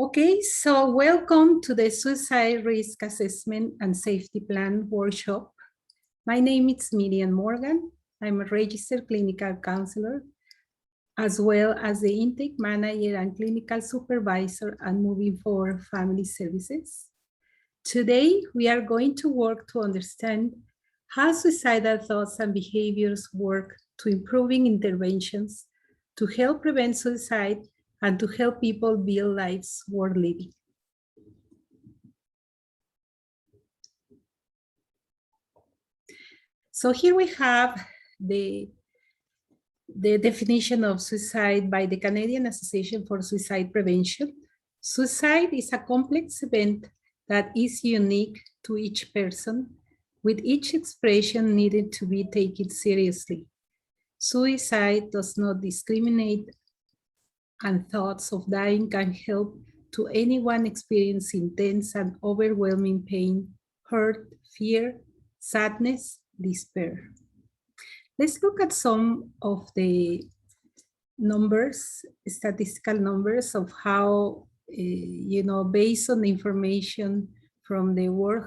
Okay, so welcome to the Suicide Risk Assessment and Safety Plan workshop. My name is Miriam Morgan. I'm a registered clinical counselor, as well as the intake manager and clinical supervisor at Moving Forward Family Services. Today, we are going to work to understand how suicidal thoughts and behaviors work to improving interventions to help prevent suicide and to help people build lives worth living. So here we have the definition of suicide by the Canadian Association for Suicide Prevention. Suicide is a complex event that is unique to each person, with each expression needed to be taken seriously. Suicide does not discriminate, and thoughts of dying can help to anyone experiencing intense and overwhelming pain, hurt, fear, sadness, despair. Let's look at some of the numbers, statistical numbers of how, based on the information from the World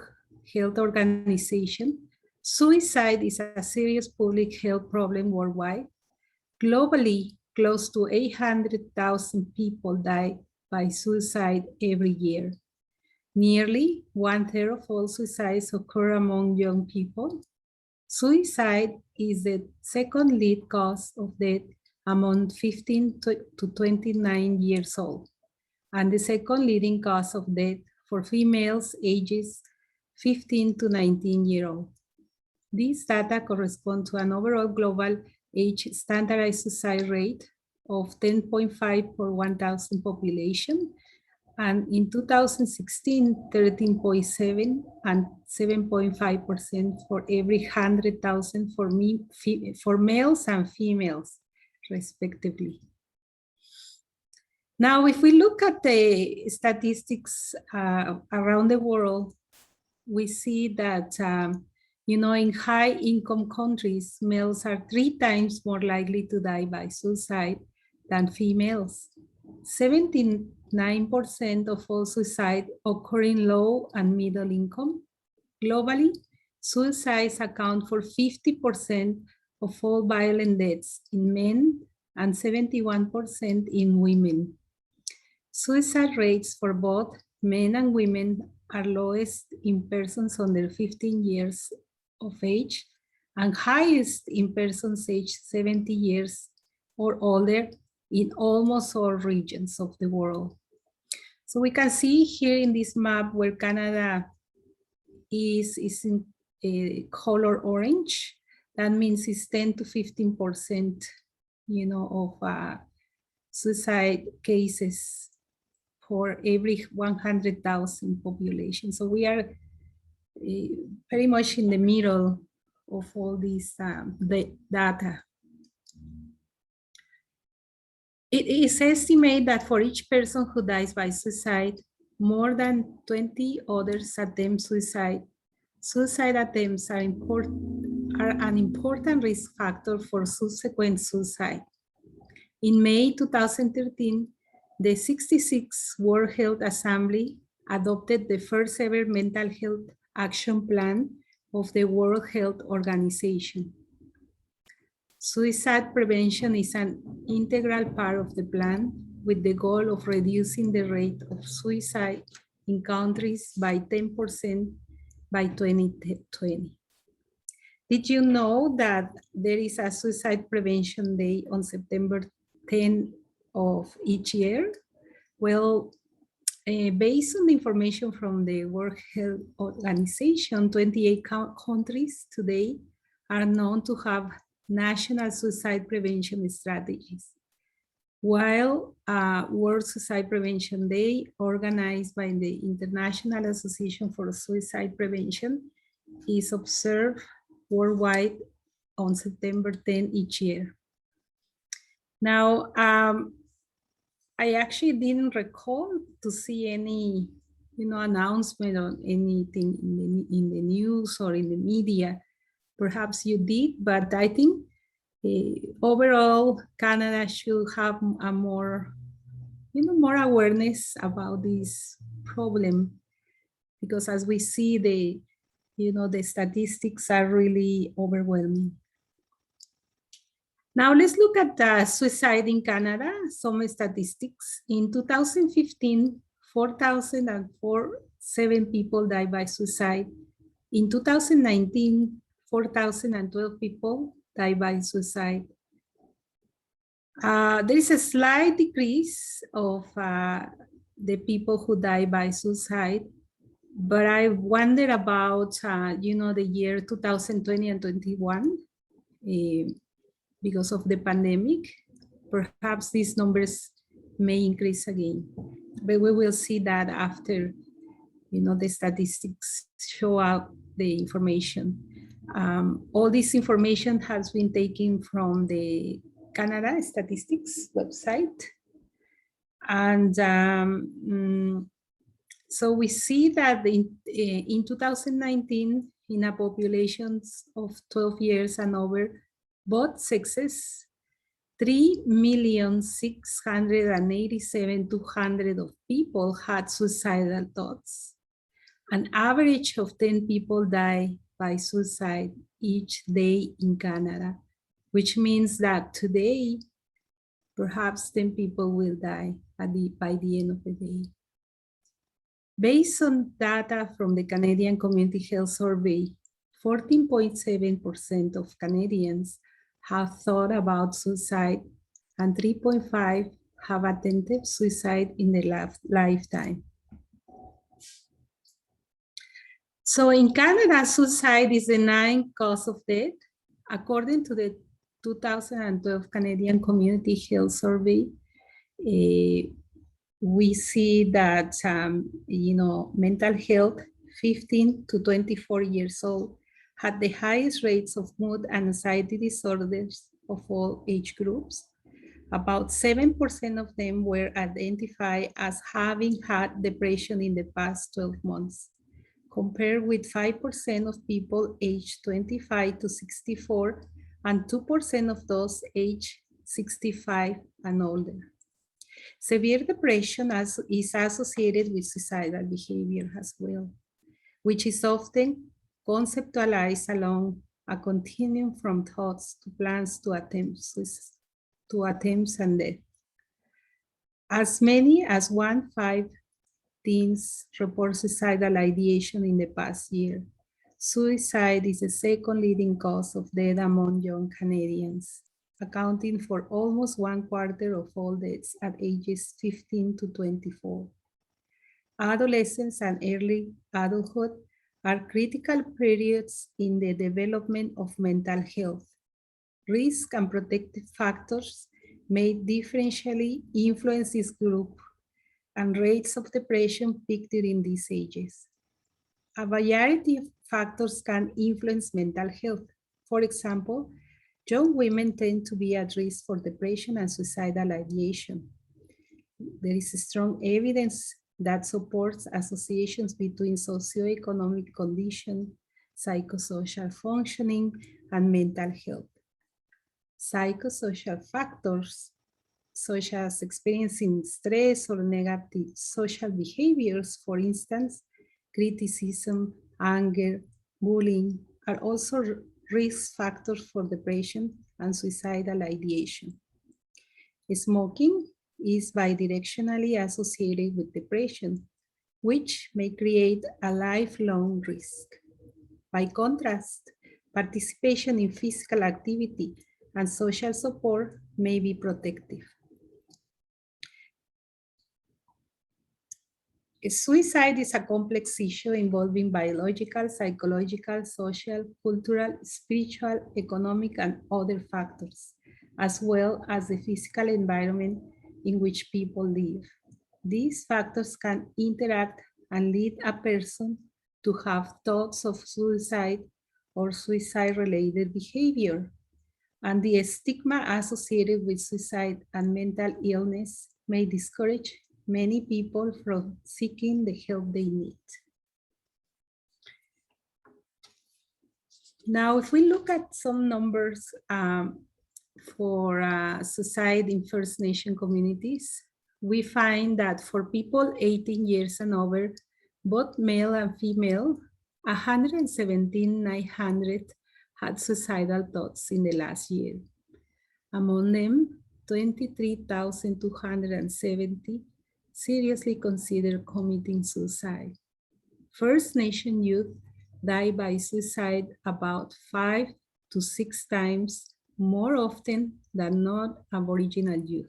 Health Organization, suicide is a serious public health problem worldwide. Globally, close to 800,000 people die by suicide every year. Nearly 1/3 of all suicides occur among young people. Suicide is the second lead cause of death among 15 to 29 years old, and the second leading cause of death for females ages 15 to 19-year-old. These data correspond to an overall global age standardized suicide rate of 10.5 per 1,000 population, and in 2016, 13.7 and 7.5% for every 100,000 for males and females, respectively. Now, if we look at the statistics around the world, we see that in high-income countries, males are 3 times more likely to die by suicide than females. 79% of all suicide occur in low and middle income. Globally, suicides account for 50% of all violent deaths in men and 71% in women. Suicide rates for both men and women are lowest in persons under 15 years of age and highest in persons aged 70 years or older in almost all regions of the world. So we can see here in this map where Canada is in color orange. That means it's 10 to 15%, of suicide cases for every 100,000 population. So we are very much in the middle of all these data. It is estimated that for each person who dies by suicide, more than 20 others attempt suicide. Suicide attempts are an important risk factor for subsequent suicide. In May 2013, the 66th World Health Assembly adopted the first ever mental health action plan of the World Health Organization. Suicide prevention is an integral part of the plan with the goal of reducing the rate of suicide in countries by 10% by 2020. Did you know that there is a Suicide Prevention Day on September 10 of each year? Well, based on the information from the World Health Organization, 28 countries today are known to have national suicide prevention strategies, while World Suicide Prevention Day, organized by the International Association for Suicide Prevention, is observed worldwide on September 10 each year. Now, I actually didn't recall to see any, announcement on anything in the news or in the media. Perhaps you did, but I think overall Canada should have a more more awareness about this problem, because as we see, the statistics are really overwhelming. Now let's look at suicide in Canada, some statistics. In 2015, 4,047 people died by suicide. In 2019, 4,012 people died by suicide. There is a slight decrease of the people who die by suicide, but I wonder about, the year 2020 and 21, because of the pandemic. Perhaps these numbers may increase again, but we will see that after, the statistics show out the information. All this information has been taken from the Canada Statistics website. And so we see that in 2019, in a population of 12 years and over, both sexes, 3,687,200 of people had suicidal thoughts. An average of 10 people die by suicide each day in Canada, which means that today, perhaps 10 people will die by the end of the day. Based on data from the Canadian Community Health Survey, 14.7% of Canadians have thought about suicide, and 3.5% have attempted suicide in their lifetime. So in Canada, suicide is the 9th cause of death. According to the 2012 Canadian Community Health Survey, we see that, mental health, 15 to 24 years old, had the highest rates of mood and anxiety disorders of all age groups. About 7% of them were identified as having had depression in the past 12 months, compared with 5% of people aged 25 to 64 and 2% of those aged 65 and older. Severe depression is associated with suicidal behavior as well, which is often conceptualized along a continuum from thoughts to plans to attempts and death. As many as 1/5 teens report suicidal ideation in the past year. Suicide is the second leading cause of death among young Canadians, accounting for almost 1/4 of all deaths at ages 15 to 24. Adolescence and early adulthood are critical periods in the development of mental health. Risk and protective factors may differentially influence this group, and rates of depression peak during these ages. A variety of factors can influence mental health. For example, young women tend to be at risk for depression and suicidal ideation. There is strong evidence that supports associations between socioeconomic condition, psychosocial functioning, and mental health. Psychosocial factors, such as experiencing stress or negative social behaviors, for instance, criticism, anger, bullying, are also risk factors for depression and suicidal ideation. Smoking is bidirectionally associated with depression, which may create a lifelong risk. By contrast, participation in physical activity and social support may be protective. Suicide is a complex issue involving biological, psychological, social, cultural, spiritual, economic, and other factors, as well as the physical environment in which people live. These factors can interact and lead a person to have thoughts of suicide or suicide-related behavior. And the stigma associated with suicide and mental illness may discourage many people from seeking the help they need. Now, if we look at some numbers for suicide in First Nation communities, we find that for people 18 years and over, both male and female, 117,900 had suicidal thoughts in the last year. Among them, 23,270 seriously considered committing suicide. First Nation youth die by suicide about 5 to 6 times more often than non-Aboriginal youth.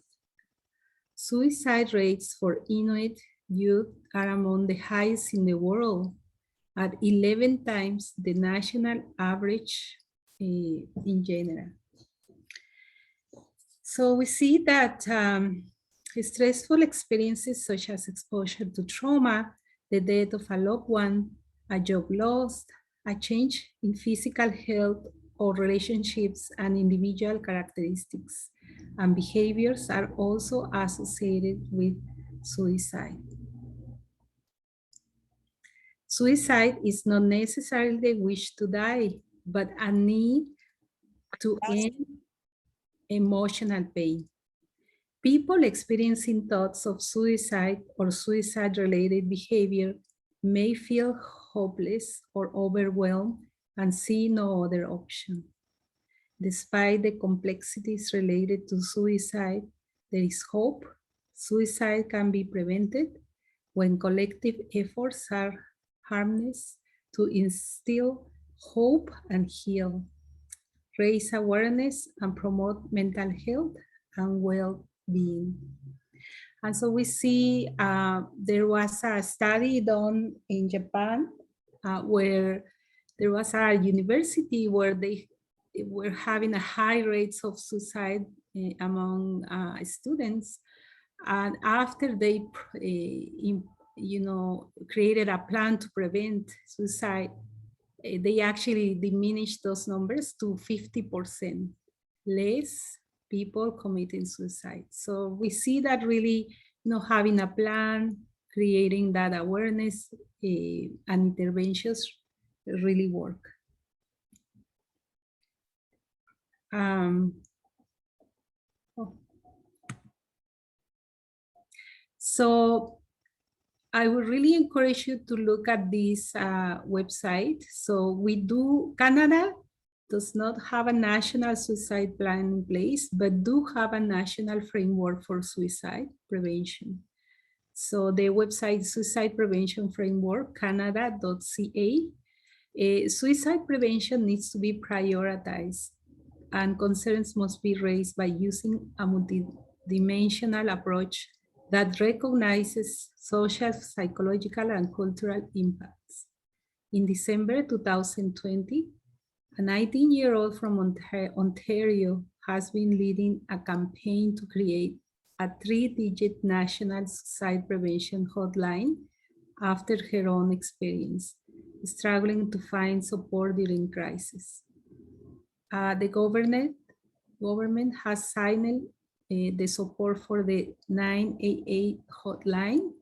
Suicide rates for Inuit youth are among the highest in the world, at 11 times the national average in general. So we see that stressful experiences such as exposure to trauma, the death of a loved one, a job lost, a change in physical health or relationships and individual characteristics and behaviors are also associated with suicide. Suicide is not necessarily the wish to die, but a need to end emotional pain. People experiencing thoughts of suicide or suicide-related behavior may feel hopeless or overwhelmed and see no other option. Despite the complexities related to suicide, there is hope. Suicide can be prevented when collective efforts are harnessed to instill hope and heal, raise awareness and promote mental health and well-being. And so we see there was a study done in Japan where there was a university where they were having a high rates of suicide among students. And after they, created a plan to prevent suicide, they actually diminished those numbers to 50% less people committing suicide. So we see that really, having a plan, creating that awareness and interventions really work. So I would really encourage you to look at this website. So Canada does not have a national suicide plan in place, but do have a national framework for suicide prevention. So the website Suicide Prevention Framework, canada.ca. Suicide prevention needs to be prioritized and concerns must be raised by using a multidimensional approach that recognizes social, psychological, and cultural impacts. In December 2020, a 19-year-old from Ontario has been leading a campaign to create a 3-digit national suicide prevention hotline after her own experience, struggling to find support during crisis. The government has signed the support for the 988 hotline.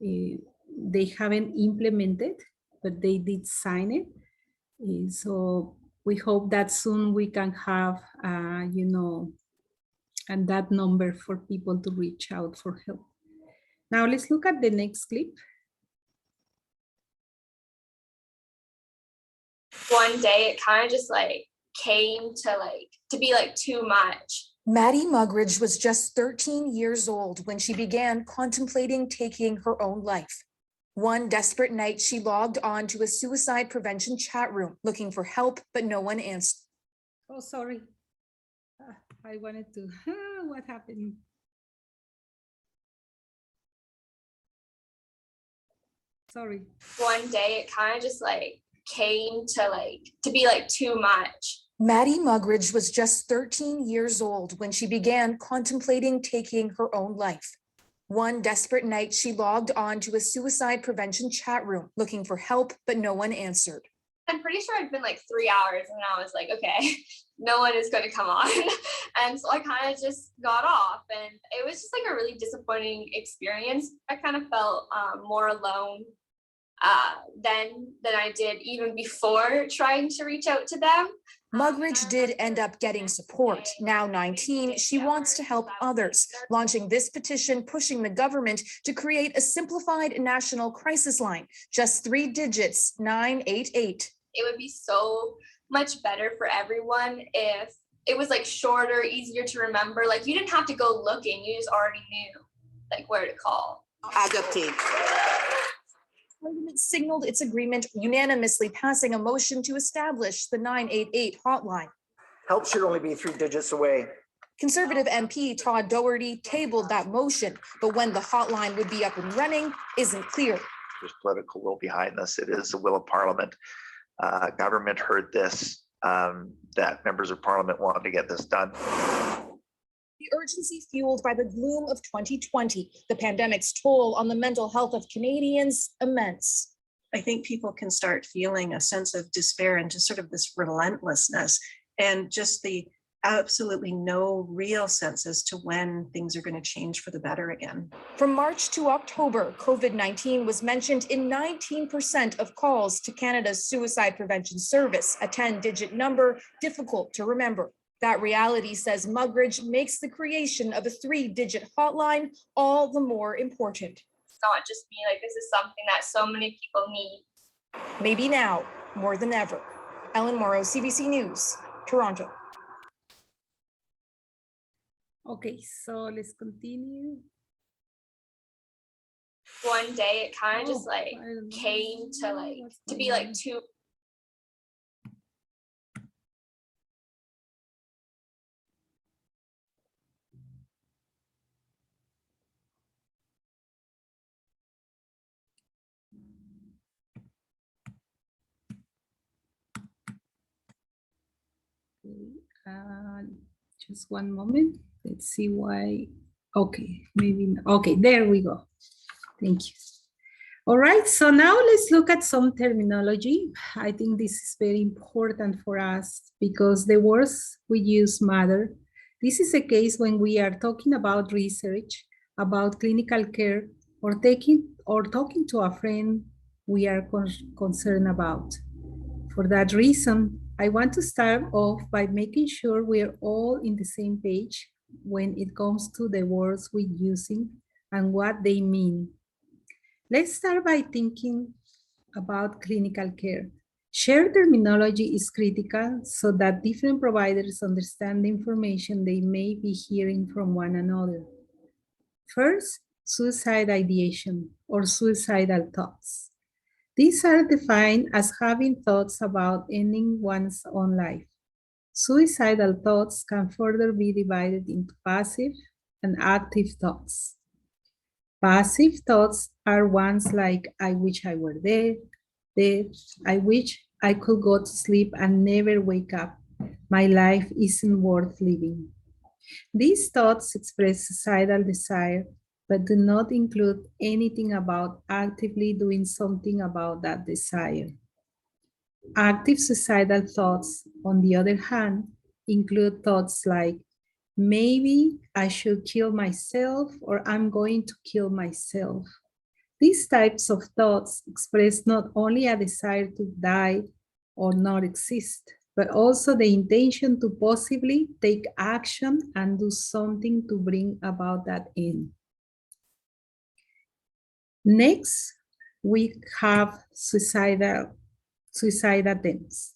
They haven't implemented, but they did sign it. So we hope that soon we can have, and that number for people to reach out for help. Now let's look at the next clip. One day it kind of just came to be too much. Maddie Mugridge was just 13 years old when she began contemplating taking her own life. One desperate night, she logged on to a suicide prevention chat room looking for help, but no one answered. Oh, sorry. I wanted to, what happened? Sorry. One day it kind of just came to be too much. Maddie Mugridge was just 13 years old when she began contemplating taking her own life. One desperate night, she logged on to a suicide prevention chat room looking for help, but no one answered. I'm pretty sure it'd been 3 hours and I was like, okay, no one is going to come on. And so I kind of just got off, and it was just a really disappointing experience. I kind of felt more alone than I did even before trying to reach out to them. Mugridge did end up getting support. Now 19, she wants to help others, launching this petition pushing the government to create a simplified national crisis line, just 3 digits, 988. It would be so much better for everyone if it was like shorter, easier to remember. Like you didn't have to go looking, you just already knew like where to call. Adopted. Parliament signaled its agreement, unanimously passing a motion to establish the 988 hotline. Help should only be 3 digits away. Conservative MP Todd Doherty tabled that motion, but when the hotline would be up and running isn't clear. There's political will behind this. It is the will of Parliament. Government heard this, that members of Parliament wanted to get this done. The urgency fueled by the gloom of 2020, the pandemic's toll on the mental health of Canadians immense. I think people can start feeling a sense of despair and just sort of this relentlessness and just the absolutely no real sense as to when things are going to change for the better again. From March to October, COVID-19 was mentioned in 19% of calls to Canada's Suicide Prevention Service, a 10-digit number difficult to remember. That reality, says Mugridge, makes the creation of a 3-digit hotline all the more important. It's not just me, like this is something that so many people need. Maybe now, more than ever. Ellen Morrow, CBC News, Toronto. Okay, so let's continue. One day it kind of just like I don't know. came to like What's to going be like on? too. Okay, just one moment. Let's see why. Okay, maybe. Okay, there we go. Thank you. All right, so now let's look at some terminology. I think this is very important for us because the words we use matter. This is a case when we are talking about research, about clinical care, or talking to a friend we are concerned about. For that reason, I want to start off by making sure we're all in the same page when it comes to the words we're using and what they mean. Let's start by thinking about clinical care. Shared terminology is critical so that different providers understand the information they may be hearing from one another. First, suicide ideation or suicidal thoughts. These are defined as having thoughts about ending one's own life. Suicidal thoughts can further be divided into passive and active thoughts. Passive thoughts are ones like, I wish I were dead, I wish I could go to sleep and never wake up. My life isn't worth living. These thoughts express suicidal desire, but do not include anything about actively doing something about that desire. Active suicidal thoughts, on the other hand, include thoughts like, maybe I should kill myself or I'm going to kill myself. These types of thoughts express not only a desire to die or not exist, but also the intention to possibly take action and do something to bring about that end. Next, we have suicide attempts.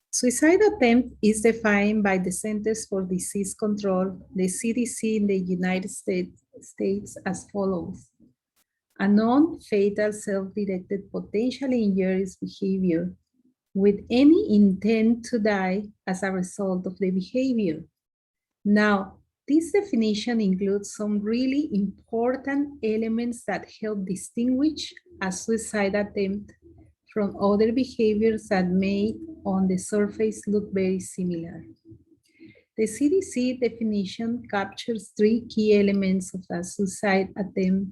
Suicide attempt is defined by the Centers for Disease Control, the CDC in the United States as follows. A non-fatal self-directed potentially injurious behavior with any intent to die as a result of the behavior. Now, this definition includes some really important elements that help distinguish a suicide attempt from other behaviors that may on the surface look very similar. The CDC definition captures 3 key elements of a suicide attempt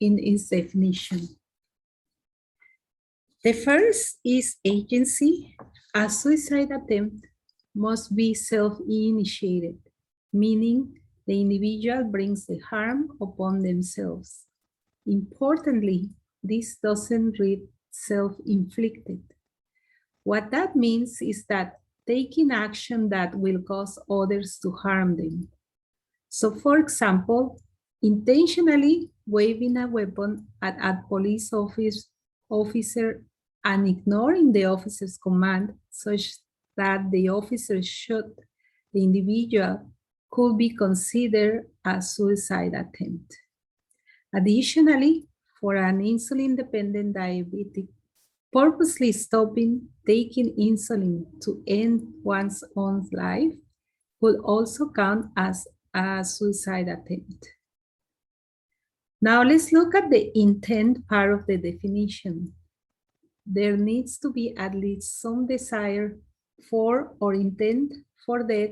in its definition. The first is agency. A suicide attempt must be self-initiated, meaning the individual brings the harm upon themselves. Importantly, this doesn't read self-inflicted. What that means is that taking action that will cause others to harm them. So for example, intentionally waving a weapon at a police officer and ignoring the officer's command such that the officer shot the individual could be considered a suicide attempt. Additionally, for an insulin-dependent diabetic, purposely stopping taking insulin to end one's own life would also count as a suicide attempt. Now let's look at the intent part of the definition. There needs to be at least some desire for or intent for death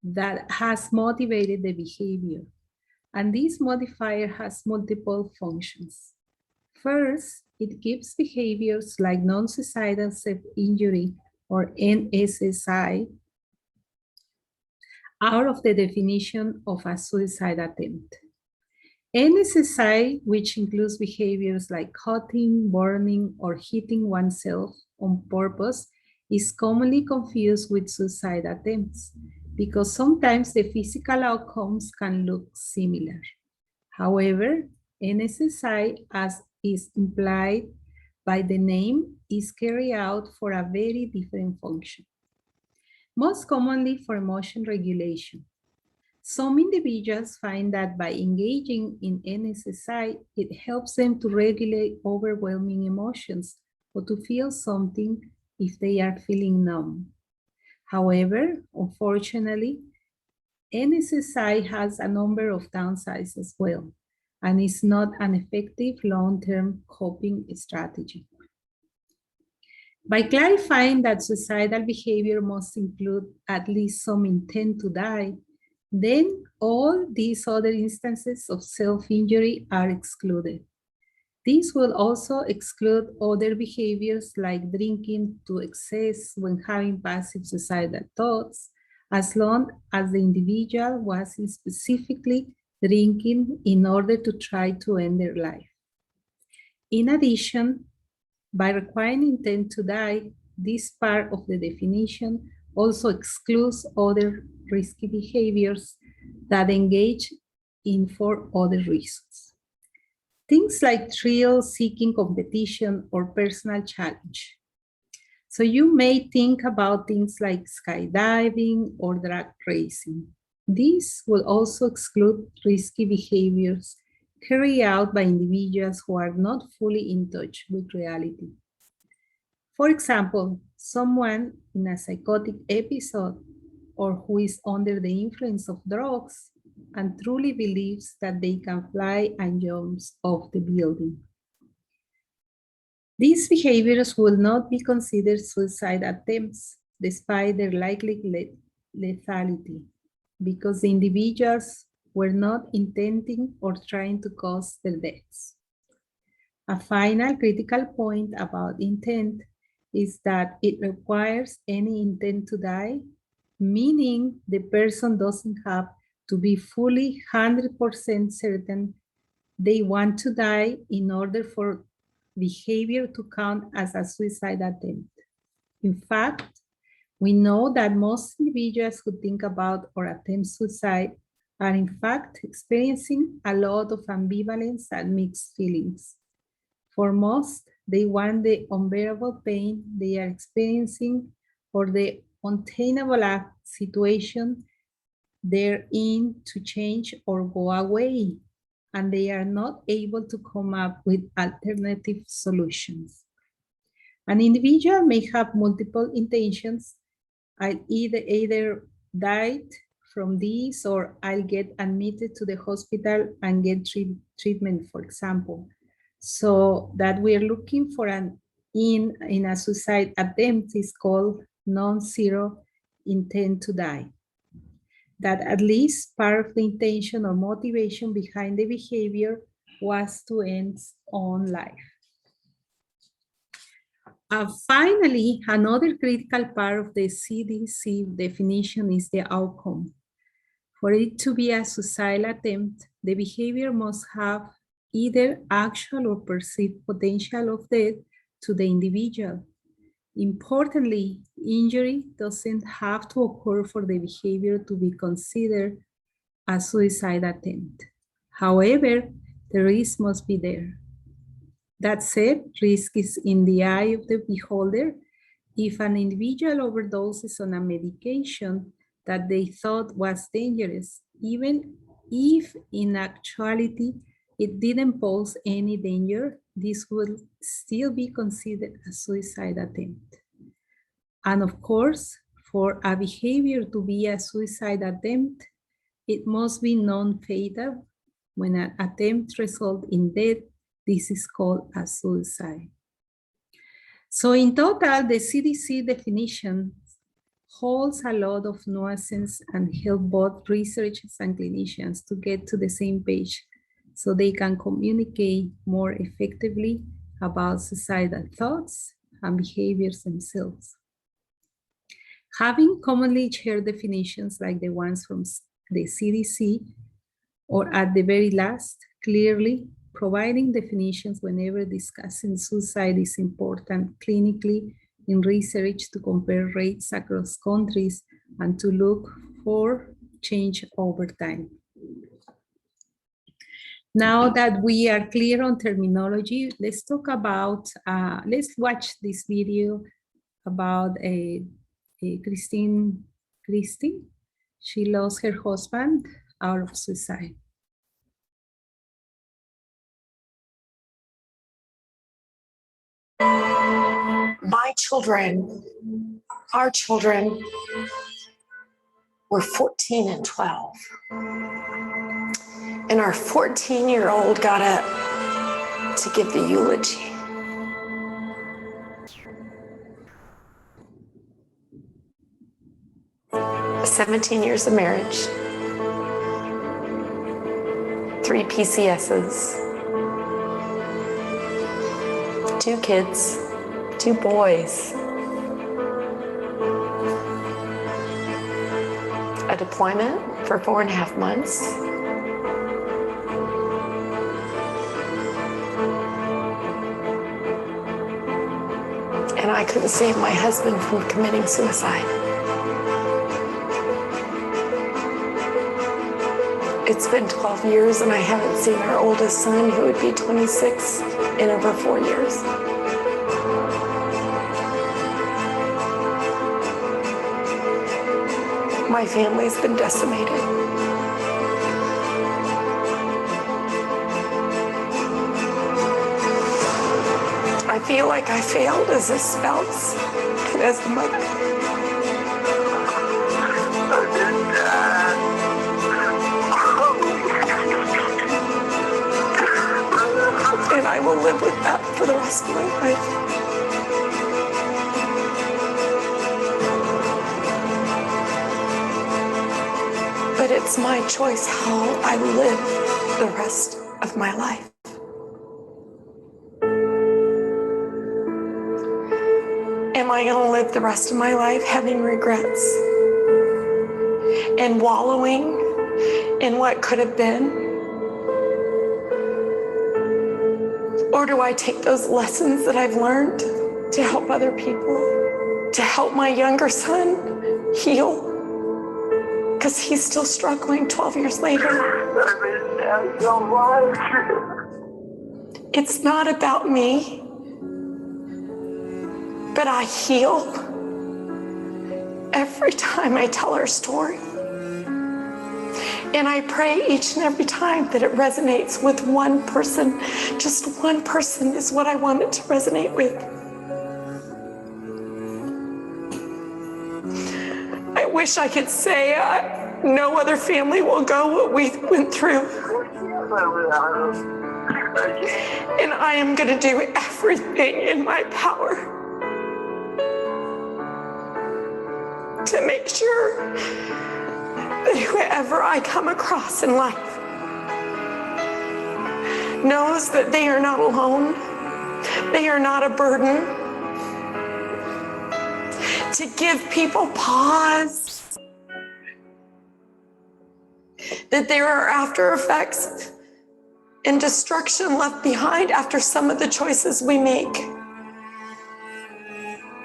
that has motivated the behavior. And this modifier has multiple functions. First, it keeps behaviors like non-suicidal self-injury or NSSI out of the definition of a suicide attempt. NSSI, which includes behaviors like cutting, burning, or hitting oneself on purpose, is commonly confused with suicide attempts because sometimes the physical outcomes can look similar. However, NSSI, as is implied by the name, is carried out for a very different function. Most commonly for emotion regulation. Some individuals find that by engaging in NSSI, it helps them to regulate overwhelming emotions or to feel something if they are feeling numb. However, unfortunately, NSSI has a number of downsides as well, and is not an effective long-term coping strategy. By clarifying that suicidal behavior must include at least some intent to die, then all these other instances of self-injury are excluded. This will also exclude other behaviors like drinking to excess when having passive suicidal thoughts, as long as the individual wasn't specifically drinking in order to try to end their life. In addition, by requiring intent to die, this part of the definition also excludes other risky behaviors that engage in for other reasons. Things like thrill-seeking competition or personal challenge. So you may think about things like skydiving or drag racing. These will also exclude risky behaviors carried out by individuals who are not fully in touch with reality. For example, someone in a psychotic episode or who is under the influence of drugs and truly believes that they can fly and jump off the building. These behaviors will not be considered suicide attempts despite their likely lethality because the individuals were not intending or trying to cause their deaths. A final critical point about intent is that it requires any intent to die, meaning the person doesn't have to be fully 100% certain they want to die in order for behavior to count as a suicide attempt. In fact, we know that most individuals who think about or attempt suicide are in fact experiencing a lot of ambivalence and mixed feelings. For most, they want the unbearable pain they are experiencing or the untenable situation they're in to change or go away, and they are not able to come up with alternative solutions. An individual may have multiple intentions. I'll either die from this or I'll get admitted to the hospital and get treatment, for example. So that we're looking for in a suicide attempt is called non-zero intent to die. That at least part of the intention or motivation behind the behavior was to end own life. Finally, another critical part of the CDC definition is the outcome. For it to be a suicidal attempt, the behavior must have either actual or perceived potential of death to the individual. Importantly, injury doesn't have to occur for the behavior to be considered a suicide attempt. However, the risk must be there. That said, risk is in the eye of the beholder. If an individual overdoses on a medication that they thought was dangerous, even if in actuality it didn't pose any danger, this will still be considered a suicide attempt. And of course, for a behavior to be a suicide attempt, it must be non-fatal. When an attempt results in death, this is called a suicide. So in total, the CDC definition holds a lot of nuances and help both researchers and clinicians to get to the same page so they can communicate more effectively about suicidal thoughts and behaviors themselves. Having commonly shared definitions like the ones from the CDC, or at the very last, clearly providing definitions whenever discussing suicide is important clinically in research to compare rates across countries and to look for change over time. Now that we are clear on terminology, let's talk about, let's watch this video about Christine. She lost her husband out of suicide. My children, our children, were 14 and 12. And our 14-year-old got up to give the eulogy. "17 years of marriage, 3 PCSs, 2 kids, 2 boys, a deployment for 4.5 months, and I couldn't save my husband from committing suicide. It's been 12 years and I haven't seen our oldest son, who would be 26, in over 4 years. My family's been decimated. I feel like I failed as a spouse and as a mother. And I will live with that for the rest of my life. But it's my choice how I live the rest of my life. Am I going to live the rest of my life having regrets and wallowing in what could have been? Or do I take those lessons that I've learned to help other people, to help my younger son heal? Because he's still struggling 12 years later. It's not about me, but I heal every time I tell our story. And I pray each and every time that it resonates with one person. Just one person is what I want it to resonate with. I wish I could say no other family will go what we went through. And I am going to do everything in my power to make sure that whoever I come across in life knows that they are not alone, they are not a burden. To give people pause, that there are after effects and destruction left behind after some of the choices we make.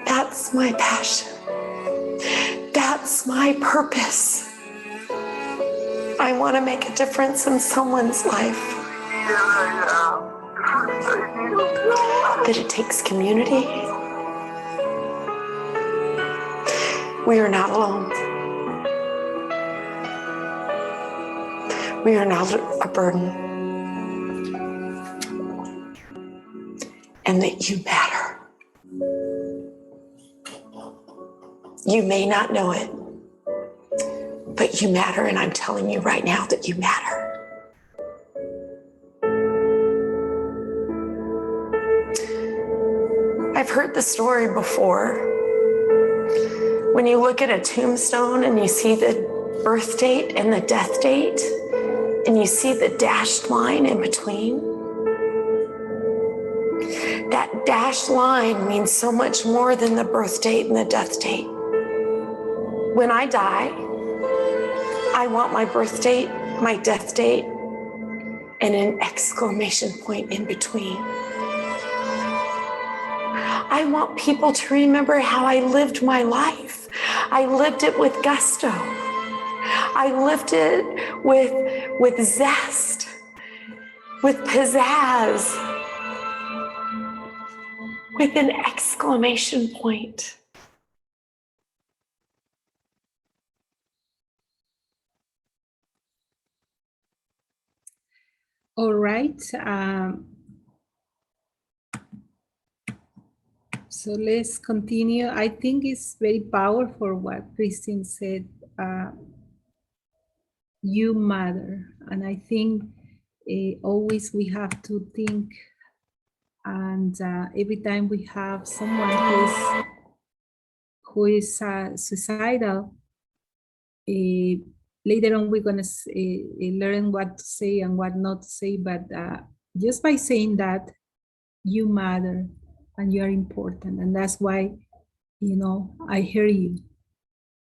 That That's my passion. That's my purpose. I want to make a difference in someone's life. That it takes community. We are not alone. We are not a burden. And that you matter. You may not know it, but you matter, and I'm telling you right now that you matter. I've heard the story before. When you look at a tombstone and you see the birth date and the death date, and you see the dashed line in between, that dashed line means so much more than the birth date and the death date. When I die, I want my birth date, my death date, and an exclamation point in between. I want people to remember how I lived my life. I lived it with gusto. I lived it with zest, with pizzazz, with an exclamation point. All right. So let's continue. I think it's very powerful what Christine said. You matter. And I think always we have to think, and every time we have someone who is suicidal, later on we're going to learn what to say and what not to say, but just by saying that, you matter and you are important, and that's why, you know, I hear you.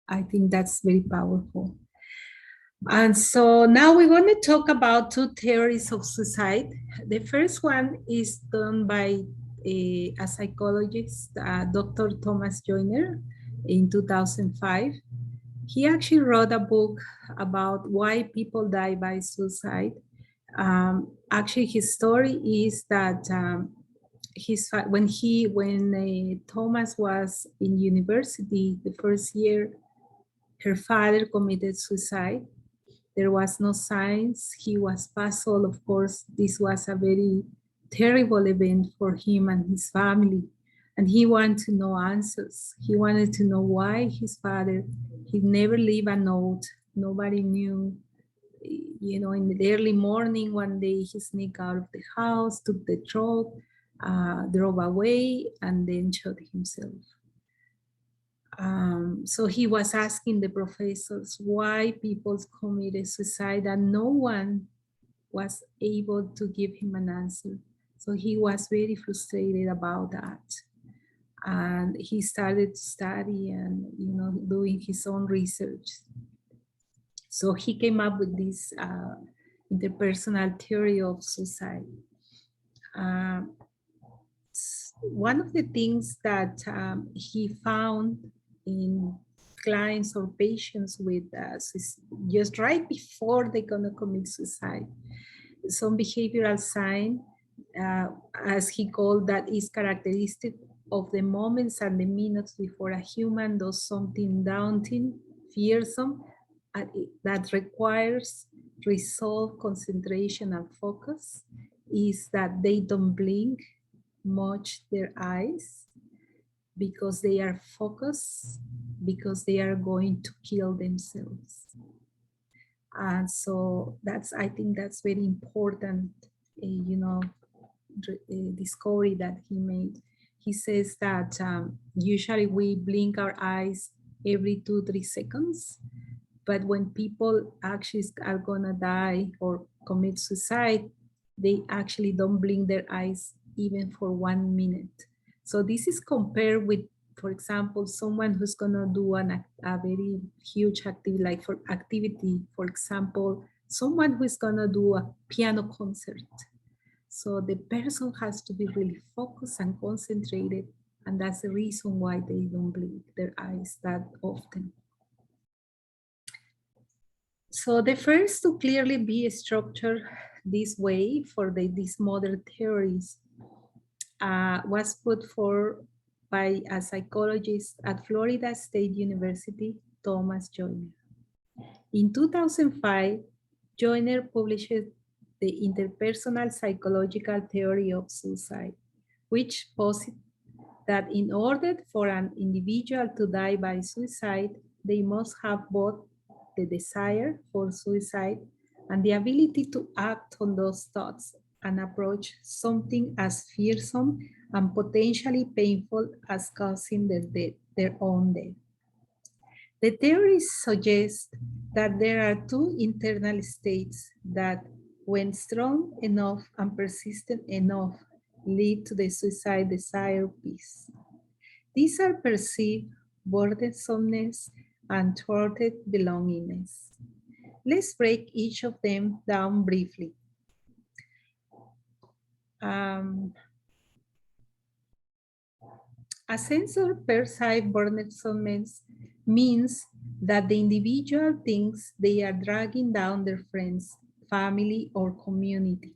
I think that's very powerful. And so now we're going to talk about two theories of suicide. The first one is done by a psychologist, Dr. Thomas Joyner, in 2005. He actually wrote a book about why people die by suicide. Actually, his story is that when Thomas was in university, the first year, her father committed suicide. There was no signs. He was puzzled. Of course, this was a very terrible event for him and his family. And he wanted to know answers. He wanted to know why his father, he never leave a note. Nobody knew. You know, in the early morning, one day he sneaked out of the house, took the truck, drove away, and then shot himself. So he was asking the professors why people committed suicide, and no one was able to give him an answer. So he was very frustrated about that. And he started to study and, you know, doing his own research. So he came up with this interpersonal theory of suicide. One of the things that he found in clients or patients with just right before they're gonna commit suicide, some behavioral sign, as he called that, is characteristic of the moments and the minutes before a human does something daunting, fearsome, that requires resolve, concentration, and focus, is that they don't blink much their eyes because they are focused, because they are going to kill themselves. And so I think that's very important, you know, discovery that he made. He says that usually we blink our eyes every 2-3 seconds, but when people actually are gonna die or commit suicide, they actually don't blink their eyes even for 1 minute. So this is compared with, for example, someone who's gonna do a very huge activity, for example, someone who's gonna do a piano concert. So the person has to be really focused and concentrated And that's the reason why they don't blink their eyes that often. So the first to clearly be structured this way for these modern theories was put forth by a psychologist at Florida State University, Thomas Joyner. In 2005, Joyner published the Interpersonal Psychological Theory of Suicide, which posits that in order for an individual to die by suicide, they must have both the desire for suicide and the ability to act on those thoughts and approach something as fearsome and potentially painful as causing their own death. The theory suggests that there are two internal states that, when strong enough and persistent enough, lead to the suicide desire piece. These are perceived burdensomeness and thwarted belongingness. Let's break each of them down briefly. A sense of perceived burdensomeness means that the individual thinks they are dragging down their friends, family, or community.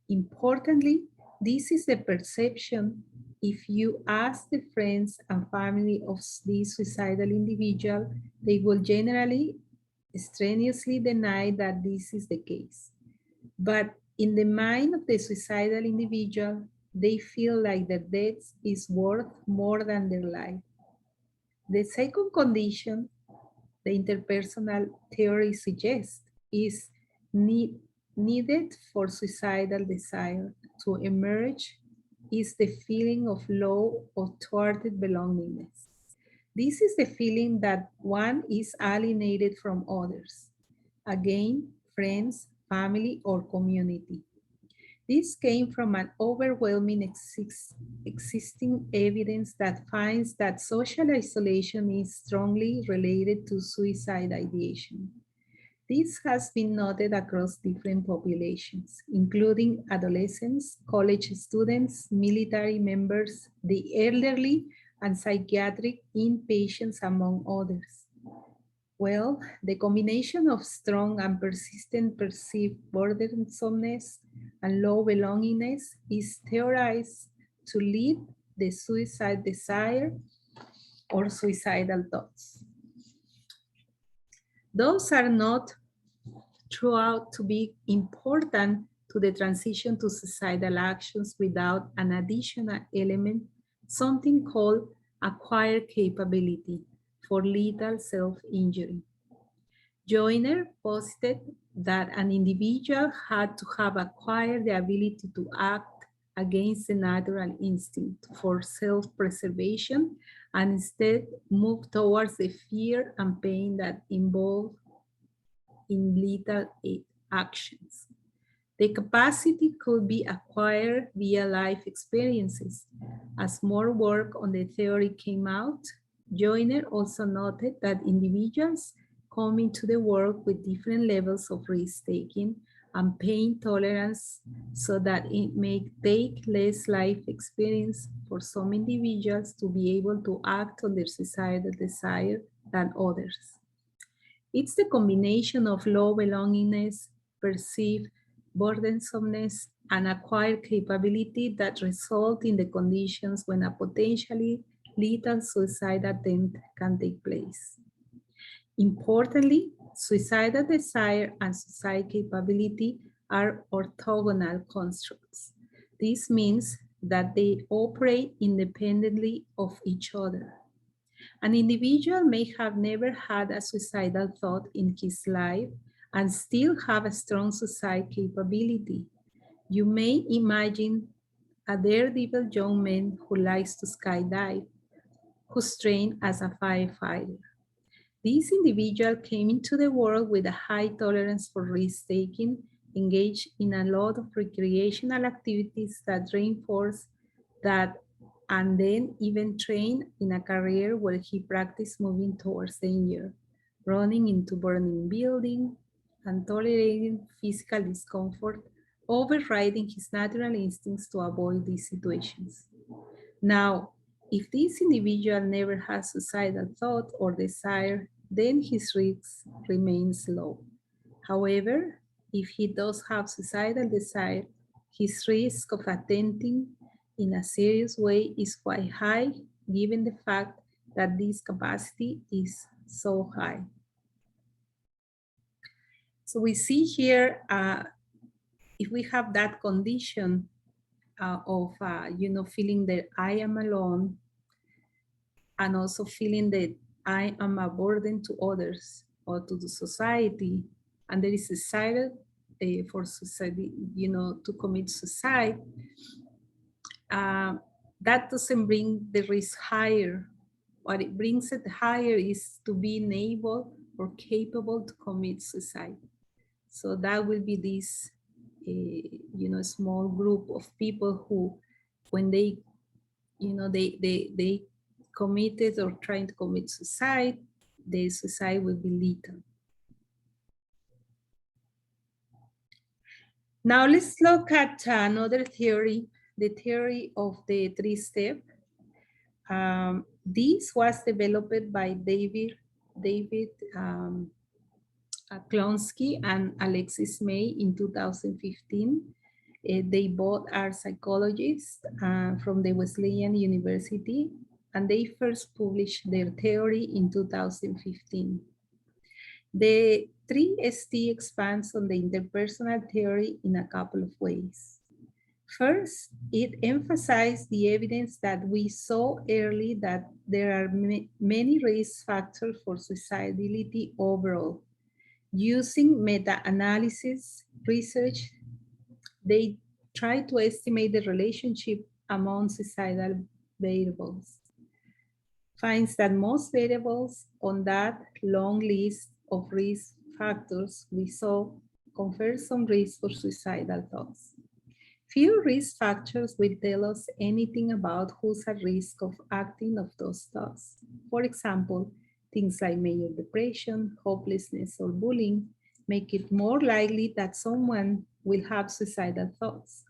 Importantly, this is the perception. If you ask the friends and family of the suicidal individual, they will generally strenuously deny that this is the case. But in the mind of the suicidal individual, they feel like their death is worth more than their life. The second condition the interpersonal theory suggests is needed for suicidal desire to emerge is the feeling of low or thwarted belongingness. This is the feeling that one is alienated from others, again, friends, family, or community. This came from an overwhelming existing evidence that finds that social isolation is strongly related to suicide ideation. This has been noted across different populations, including adolescents, college students, military members, the elderly, and psychiatric inpatients, among others. Well, the combination of strong and persistent perceived burdensomeness and low belongingness is theorized to lead the suicide desire or suicidal thoughts. Those are not throughout to be important to the transition to suicidal actions without an additional element, something called acquired capability for lethal self-injury. Joyner posited that an individual had to have acquired the ability to act against the natural instinct for self-preservation and instead move towards the fear and pain that involve in lethal actions. The capacity could be acquired via life experiences. As more work on the theory came out, Joyner also noted that individuals come into the world with different levels of risk-taking and pain tolerance, so that it may take less life experience for some individuals to be able to act on their suicidal desire than others. It's the combination of low belongingness, perceived burdensomeness, and acquired capability that result in the conditions when a potentially lethal suicide attempt can take place. Importantly, suicidal desire and suicide capability are orthogonal constructs. This means that they operate independently of each other. An individual may have never had a suicidal thought in his life and still have a strong suicide capability. You may imagine a daredevil young man who likes to skydive, who's trained as a firefighter. This individual came into the world with a high tolerance for risk-taking, engaged in a lot of recreational activities that reinforce that, and then even trained in a career where he practiced moving towards danger, running into burning buildings, and tolerating physical discomfort, overriding his natural instincts to avoid these situations. Now, If this individual never has suicidal thought or desire, then his risk remains low. However, if he does have suicidal desire, his risk of attempting in a serious way is quite high, given the fact that this capacity is so high. So we see here, if we have that condition of, feeling that I am alone, and also feeling that I am a burden to others or to the society, and there is a desire for society, to commit suicide, that doesn't bring the risk higher. What it brings it higher is to being able or capable to commit suicide. So that will be this, small group of people who, when they, they committed or trying to commit suicide, the suicide will be lethal. Now let's look at another theory, the theory of the 3-step. This was developed by David Klonsky and Alexis May in 2015. They both are psychologists from the Wesleyan University, and they first published their theory in 2015. The 3ST expands on the interpersonal theory in a couple of ways. First, it emphasized the evidence that we saw early that there are many risk factors for suicidality overall. Using meta-analysis research, they try to estimate the relationship among suicidal variables. Finds that most variables on that long list of risk factors we saw confer some risk for suicidal thoughts. Few risk factors will tell us anything about who's at risk of acting of those thoughts. For example, things like major depression, hopelessness, or bullying make it more likely that someone will have suicidal thoughts.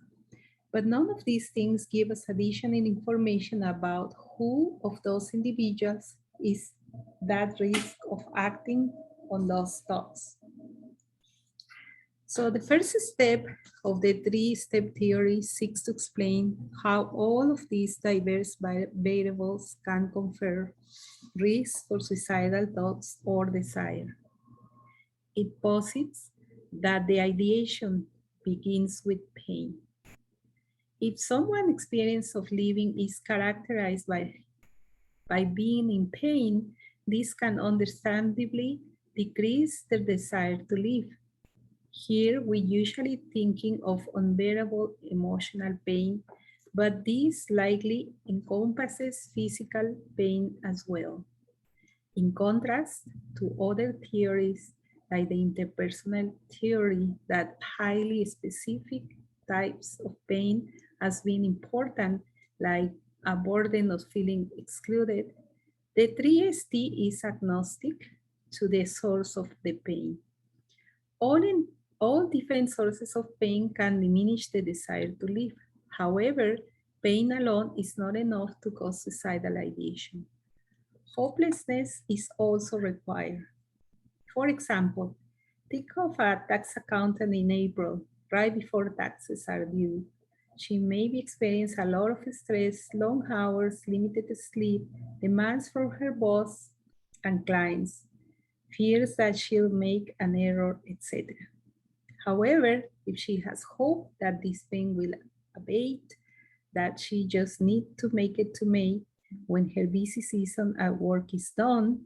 But none of these things give us additional information about who of those individuals is that risk of acting on those thoughts. So the first step of the 3-step theory seeks to explain how all of these diverse variables can confer risk for suicidal thoughts or desire. It posits that the ideation begins with pain. If someone's experience of living is characterized by being in pain, this can understandably decrease their desire to live. Here, we usually thinking of unbearable emotional pain, but this likely encompasses physical pain as well. In contrast to other theories like the interpersonal theory that highly specific types of pain as being important, like a burden of feeling excluded, the 3ST is agnostic to the source of the pain. All different sources of pain can diminish the desire to live. However, pain alone is not enough to cause suicidal ideation. Hopelessness is also required. For example, think of a tax accountant in April, right before taxes are due. She may be experiencing a lot of stress, long hours, limited sleep, demands from her boss and clients, fears that she'll make an error, etc. However, if she has hope that this pain will abate, that she just needs to make it to May when her busy season at work is done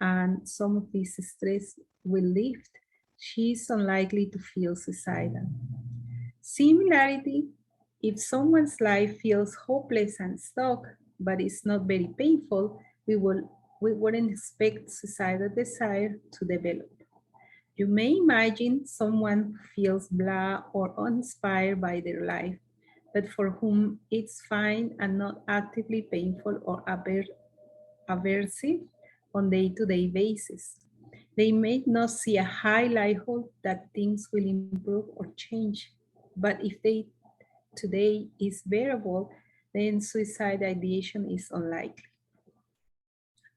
and some of this stress will lift, she is unlikely to feel suicidal. Similarly, if someone's life feels hopeless and stuck, but it's not very painful, we wouldn't expect suicidal desire to develop. You may imagine someone who feels blah or uninspired by their life, but for whom it's fine and not actively painful or aversive on day-to-day basis. They may not see a high likelihood that things will improve or change, but if today is bearable, then suicide ideation is unlikely.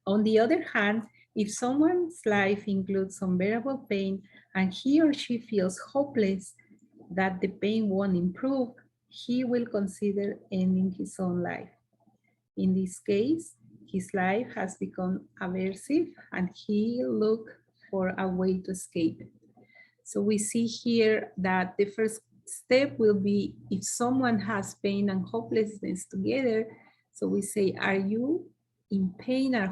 On the other hand, if someone's life includes unbearable pain and he or she feels hopeless that the pain won't improve, he will consider ending his own life. In this case, his life has become aversive and he'll look for a way to escape it. So we see here that the first step will be if someone has pain and hopelessness together. So we say, are you in pain or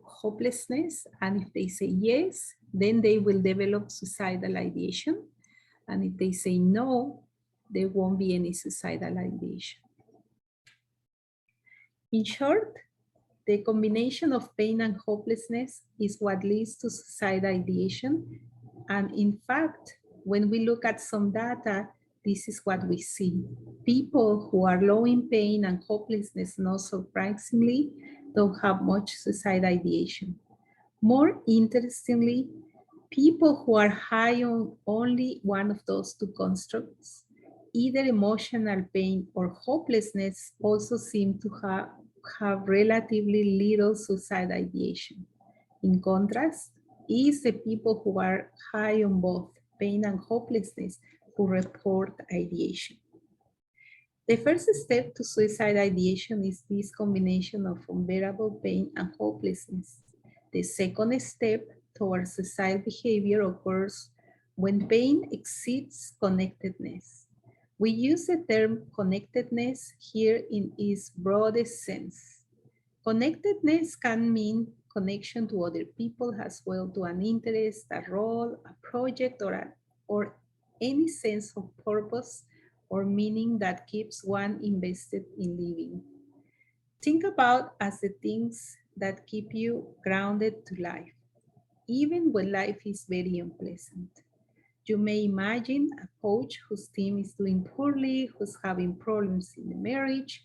hopelessness? And if they say yes, then they will develop suicidal ideation. And if they say no, there won't be any suicidal ideation. In short, the combination of pain and hopelessness is what leads to suicidal ideation. And in fact, when we look at some data, this is what we see. People who are low in pain and hopelessness, not surprisingly, don't have much suicidal ideation. More interestingly, people who are high on only one of those two constructs, either emotional pain or hopelessness, also seem to have relatively little suicidal ideation. In contrast, it's the people who are high on both pain and hopelessness who report ideation. The first step to suicide ideation is this combination of unbearable pain and hopelessness. The second step towards suicidal behavior occurs when pain exceeds connectedness. We use the term connectedness here in its broadest sense. Connectedness can mean connection to other people as well, to an interest, a role, a project, or any sense of purpose or meaning that keeps one invested in living. Think about as the things that keep you grounded to life, even when life is very unpleasant. You may imagine a coach whose team is doing poorly, who's having problems in the marriage,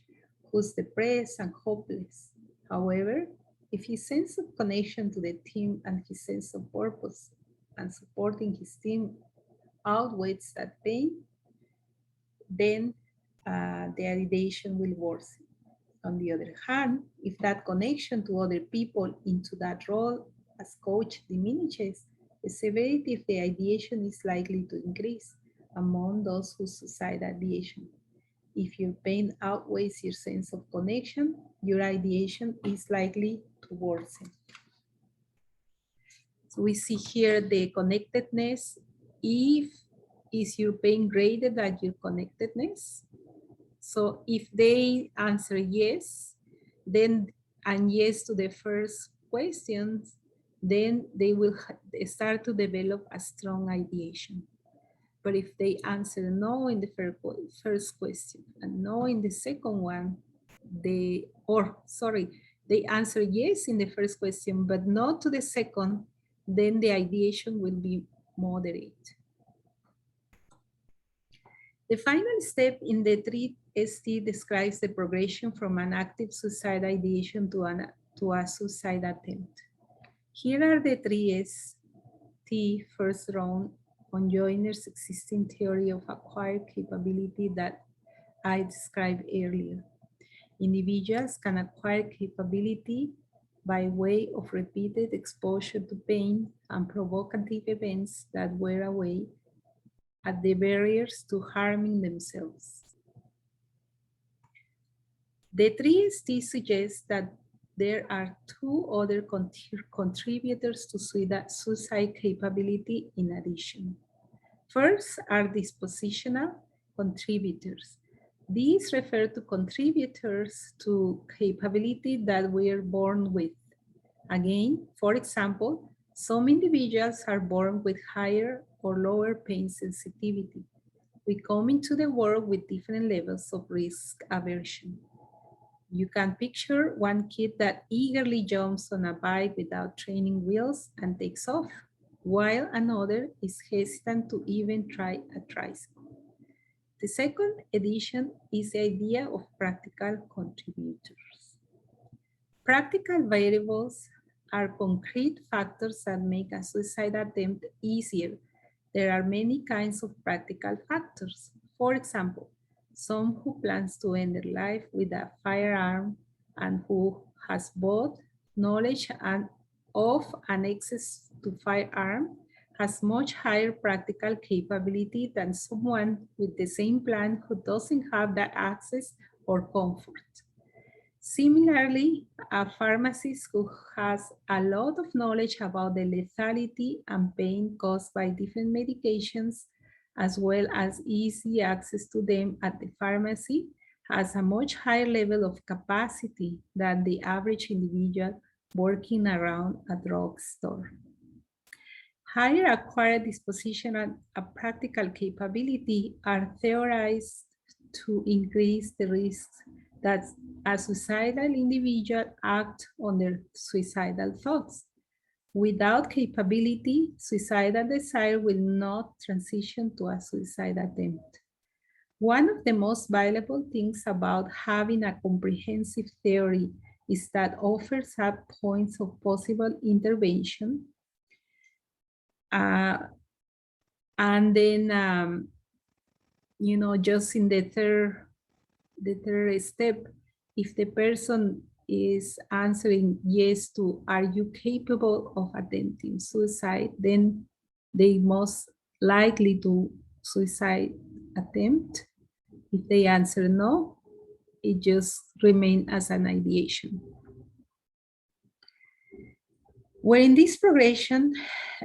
who's depressed and hopeless. However, if his sense of connection to the team and his sense of purpose and supporting his team outweighs that pain, then the ideation will worsen. On the other hand, if that connection to other people into that role as coach diminishes, the severity of the ideation is likely to increase among those who suicide ideation. If your pain outweighs your sense of connection, your ideation is likely to worsen. So we see here the connectedness. If is your pain greater than your connectedness? So if they answer yes, then and yes to the first questions, then they will start to develop a strong ideation. But if they answer no in the first question and no in the second one, they answer yes in the first question, but not to the second, then the ideation will be moderate. The final step in the 3ST describes the progression from an active suicide ideation to a suicide attempt. Here are the 3ST first round on Joyner's existing theory of acquired capability that I described earlier. Individuals can acquire capability by way of repeated exposure to pain and provocative events that wear away at the barriers to harming themselves. The 3ST suggests that there are two other contributors to suicide capability in addition. First are dispositional contributors. These refer to contributors to capability that we are born with. Again, for example, some individuals are born with higher or lower pain sensitivity. We come into the world with different levels of risk aversion. You can picture one kid that eagerly jumps on a bike without training wheels and takes off, while another is hesitant to even try a tricycle. The second edition is the idea of practical contributors. Practical variables are concrete factors that make a suicide attempt easier. There are many kinds of practical factors. For example, Some who plans to end their life with a firearm and who has both knowledge and of and access to firearm has much higher practical capability than someone with the same plan who doesn't have that access or comfort. Similarly, a pharmacist who has a lot of knowledge about the lethality and pain caused by different medications, as well as easy access to them at the pharmacy, has a much higher level of capacity than the average individual working around a drugstore. Higher acquired disposition and a practical capability are theorized to increase the risks that a suicidal individual act on their suicidal thoughts. Without capability, suicidal desire will not transition to a suicide attempt. One of the most valuable things about having a comprehensive theory is that offers up points of possible intervention. And then, just in the third step, if the person is answering yes to, are you capable of attempting suicide, then they most likely do suicide attempt. If they answer no, it just remains as an ideation. Where in this progression,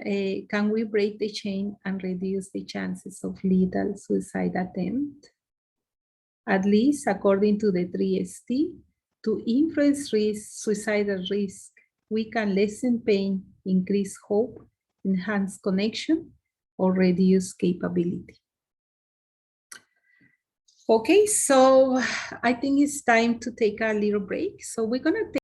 can we break the chain and reduce the chances of lethal suicide attempt? At least according to the 3ST, to influence risk, suicidal risk, we can lessen pain, increase hope, enhance connection, or reduce capability. Okay, so I think it's time to take a little break. So we're gonna take